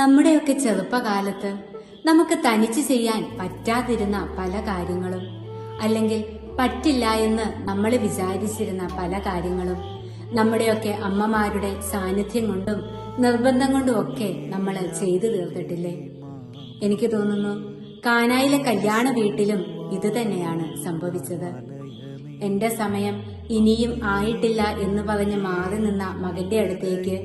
നമ്മുടെയൊക്കെ ചെറുപ്പകാലത്ത് നമുക്ക് തനിച്ച് ചെയ്യാൻ പറ്റാതിരുന്ന പല കാര്യങ്ങളും, അല്ലെങ്കിൽ പറ്റില്ല എന്ന് നമ്മൾ വിചാരിച്ചിരുന്ന പല കാര്യങ്ങളും നമ്മുടെയൊക്കെ അമ്മമാരുടെ സാന്നിധ്യം കൊണ്ടും നിർബന്ധം കൊണ്ടും ഒക്കെ നമ്മൾ ചെയ്തു തീർത്തിട്ടില്ലേ? എനിക്ക് തോന്നുന്നു കാനായിലെ കല്യാണ വീട്ടിലും ഇത് തന്നെയാണ് സംഭവിച്ചത്. എന്റെ സമയം ഇനിയും ആയിട്ടില്ല എന്ന് പറഞ്ഞ് മാറി നിന്ന മകന്റെ അടുത്തേക്ക്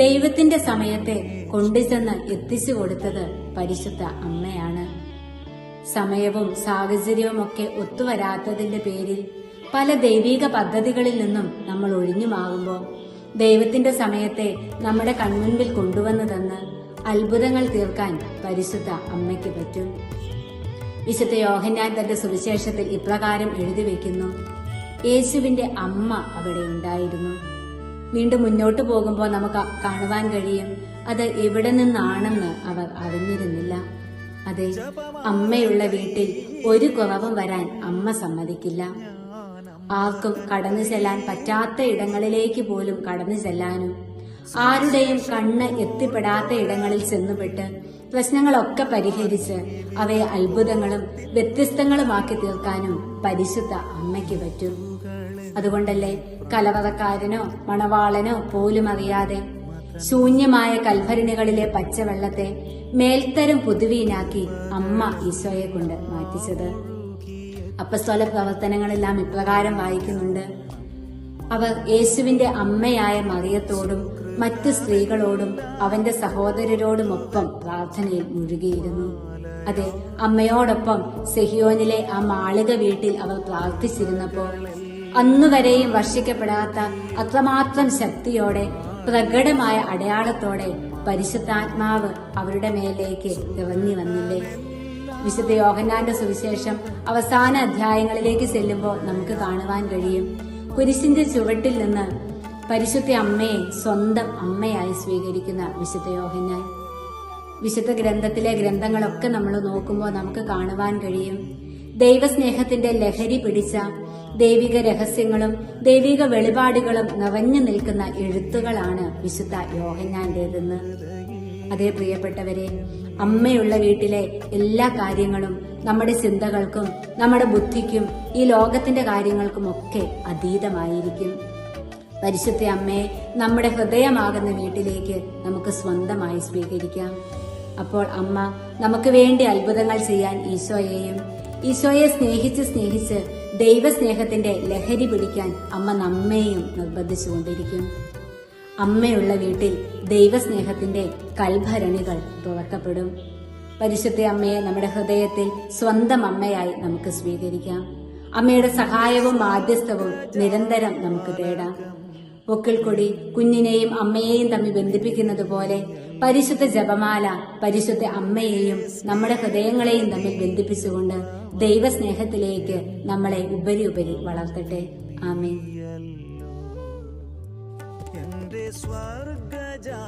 ദൈവത്തിന്റെ സമയത്തെ കൊണ്ടുചെന്ന് എത്തിച്ചു കൊടുത്തത് പരിശുദ്ധ അമ്മയാണ്. സമയവും സാഹചര്യവും ഒക്കെ ഒത്തുവരാത്തതിന്റെ പേരിൽ പല ദൈവിക പദ്ധതികളിൽ നിന്നും നമ്മൾ ഒഴിഞ്ഞു മാറുമ്പോൾ ദൈവത്തിന്റെ സമയത്തെ നമ്മുടെ കൺമുൻപിൽ കൊണ്ടുവന്നു തന്ന് അത്ഭുതങ്ങൾ തീർക്കാൻ പരിശുദ്ധ അമ്മയ്ക്ക് പറ്റും. വിശുദ്ധ യോഹന്നാൻ തന്റെ സുവിശേഷത്തിൽ ഇപ്രകാരം എഴുതി വയ്ക്കുന്നു: യേശുവിന്റെ അമ്മ അവിടെ ഉണ്ടായിരുന്നു. വീണ്ടും മുന്നോട്ടു പോകുമ്പോൾ നമുക്ക് കാണുവാൻ കഴിയും, അത് എവിടെ നിന്നാണെന്ന് അവർ അറിഞ്ഞിരുന്നില്ല. അതെ, അമ്മയുള്ള വീട്ടിൽ ഒരു കുറവും വരാൻ അമ്മ സമ്മതിക്കില്ല. ആർക്കും കടന്നു ചെല്ലാൻ പറ്റാത്ത ഇടങ്ങളിലേക്ക് പോലും കടന്നു ചെല്ലാനും ആരുടെയും കണ്ണ് എത്തിപ്പെടാത്ത ഇടങ്ങളിൽ ചെന്നുപെട്ട് പ്രശ്നങ്ങളൊക്കെ പരിഹരിച്ച് അവയെ അത്ഭുതങ്ങളും വ്യത്യസ്തങ്ങളുമാക്കി തീർക്കാനും പരിശുദ്ധ അമ്മയ്ക്ക് പറ്റും. അതുകൊണ്ടല്ലേ കലവറക്കാരനോ മണവാളനോ പോലും അറിയാതെ ശൂന്യമായ കൽഭരണികളിലെ പച്ചവെള്ളത്തെ മേൽത്തരം പുതുവീനാക്കി അമ്മ ഈശോയെ കൊണ്ട് മാറ്റിച്ചത്. അപ്പസ്തോല പ്രവർത്തനങ്ങളെല്ലാം ഇപ്രകാരം വായിക്കുന്നുണ്ട്: അവർ യേശുവിന്റെ അമ്മയായ മറിയത്തോടും മറ്റു സ്ത്രീകളോടും അവന്റെ സഹോദരരോടുമൊപ്പം പ്രാർത്ഥനയിൽ മുഴുകിയിരുന്നു. അതെ, അമ്മയോടൊപ്പം സെഹിയോനിലെ ആ മാളിക വീട്ടിൽ അവർ പ്രാർത്ഥിച്ചിരുന്നപ്പോൾ അന്നുവരെയും വർഷിക്കപ്പെടാത്ത അത്രമാത്രം ശക്തിയോടെ പ്രകടമായ അടയാളത്തോടെ പരിശുദ്ധാത്മാവ് അവരുടെ മേലേക്ക് ഇറങ്ങി വന്നില്ലേ? വിശുദ്ധ യോഹന്നാന്റെ സുവിശേഷം അവസാന അധ്യായങ്ങളിലേക്ക് ചെല്ലുമ്പോൾ നമുക്ക് കാണുവാൻ കഴിയും, കുരിശിന്റെ ചുവട്ടിൽ നിന്ന് പരിശുദ്ധ അമ്മയെ സ്വന്തം അമ്മയായി സ്വീകരിക്കുന്ന വിശുദ്ധ യോഹന്നാൻ. വിശുദ്ധ ഗ്രന്ഥത്തിലെ ഗ്രന്ഥങ്ങളൊക്കെ നമ്മൾ നോക്കുമ്പോൾ നമുക്ക് കാണുവാൻ കഴിയും, ദൈവസ്നേഹത്തിന്റെ ലഹരി പിടിച്ച ദൈവിക രഹസ്യങ്ങളും ദൈവിക വെളിപാടുകളും നിറഞ്ഞു നിൽക്കുന്ന എഴുത്തുകളാണ് വിശുദ്ധ യോഹന്നാന്റേതെന്ന്. അതേ പ്രിയപ്പെട്ടവരെ, അമ്മയുള്ള വീട്ടിലെ എല്ലാ കാര്യങ്ങളും നമ്മുടെ ചിന്തകൾക്കും നമ്മുടെ ബുദ്ധിക്കും ഈ ലോകത്തിന്റെ കാര്യങ്ങൾക്കും ഒക്കെ അതീതമായിരിക്കും. പരിശുദ്ധ അമ്മയെ നമ്മുടെ ഹൃദയമാകുന്ന വീട്ടിലേക്ക് നമുക്ക് സ്വന്തമായി സ്വീകരിക്കാം. അപ്പോൾ അമ്മ നമുക്ക് വേണ്ടി അത്ഭുതങ്ങൾ ചെയ്യാൻ ഈശോയെ സ്നേഹിച്ച് ദൈവസ്നേഹത്തിന്റെ ലഹരി പിടിക്കാൻ അമ്മ നമ്മെയും നിർബന്ധിച്ചുകൊണ്ടിരിക്കും. അമ്മയുള്ള വീട്ടിൽ ദൈവസ്നേഹത്തിന്റെ കൽഭരണികൾ തുറക്കപ്പെടും. പരിശുദ്ധ അമ്മയെ നമ്മുടെ ഹൃദയത്തിൽ സ്വന്തം അമ്മയായി നമുക്ക് സ്വീകരിക്കാം. അമ്മയുടെ സഹായവും മാധ്യസ്ഥവും നിരന്തരം നമുക്ക് തേടാം. പൊക്കിൾക്കൊടി കുഞ്ഞിനെയും അമ്മയെയും തമ്മിൽ ബന്ധിപ്പിക്കുന്നത് പോലെ പരിശുദ്ധ ജപമാല പരിശുദ്ധ അമ്മയെയും നമ്മുടെ ഹൃദയങ്ങളെയും തമ്മിൽ ബന്ധിപ്പിച്ചുകൊണ്ട് ദൈവസ്നേഹത്തിലേക്ക് നമ്മളെ ഉപരി വളർത്തട്ടെ. ആമേൻ. സ്വർഗജാലകം